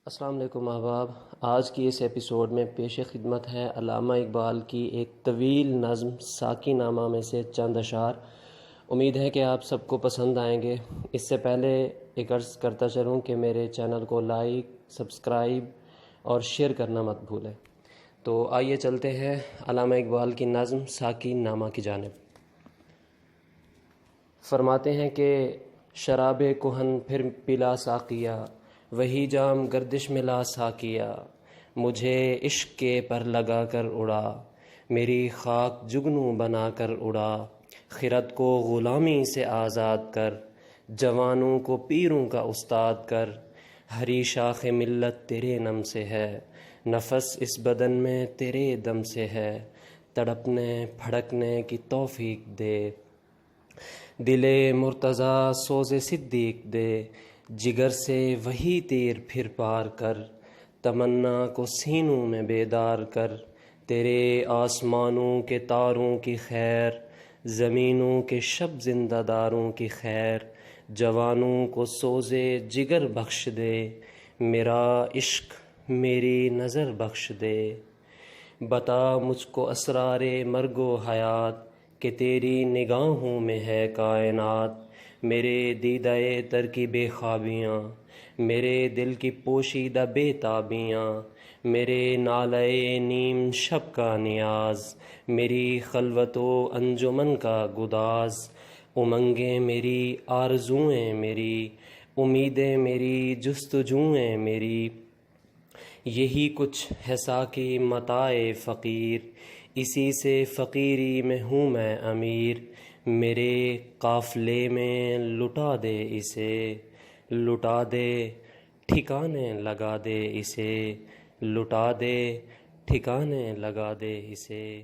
السلام علیکم احباب، آج کی اس ایپیسوڈ میں پیش خدمت ہے علامہ اقبال کی ایک طویل نظم ساقی نامہ میں سے چند اشعار۔ امید ہے کہ آپ سب کو پسند آئیں گے۔ اس سے پہلے ایک عرض کرتا چلوں کہ میرے چینل کو لائک، سبسکرائب اور شیئر کرنا مت بھولیں۔ تو آئیے چلتے ہیں علامہ اقبال کی نظم ساقی نامہ کی جانب۔ فرماتے ہیں کہ شراب کہن پھر پلا ساقیا، وہی جام گردش ملا ساقیا، مجھے عشق کے پر لگا کر اڑا، میری خاک جگنو بنا کر اڑا، خرد کو غلامی سے آزاد کر، جوانوں کو پیروں کا استاد کر، ہری شاخ ملت تیرے نم سے ہے، نفس اس بدن میں تیرے دم سے ہے، تڑپنے پھڑکنے کی توفیق دے، دل مرتضیٰ سوز صدیق دے، جگر سے وہی تیر پھر پار کر، تمنا کو سینوں میں بیدار کر، تیرے آسمانوں کے تاروں کی خیر، زمینوں کے شب زندہ داروں کی خیر، جوانوں کو سوز جگر بخش دے، میرا عشق میری نظر بخش دے، بتا مجھ کو اسرار مرگ و حیات، کہ تیری نگاہوں میں ہے کائنات، میرے دیدہ تر کی بے خوابیاں، میرے دل کی پوشیدہ بے تابیاں، میرے نالے نیم شب کا نیاز، میری خلوت و انجمن کا گداز، امنگیں میری، آرزوئیں میری، امیدیں میری، جستجوئیں میری، یہی کچھ ہے ساقی متاع فقیر، اسی سے فقیری میں ہوں میں امیر، میرے قافلے میں لٹا دے اسے، لٹا دے ٹھکانے لگا دے اسے، لٹا دے ٹھکانے لگا دے اسے۔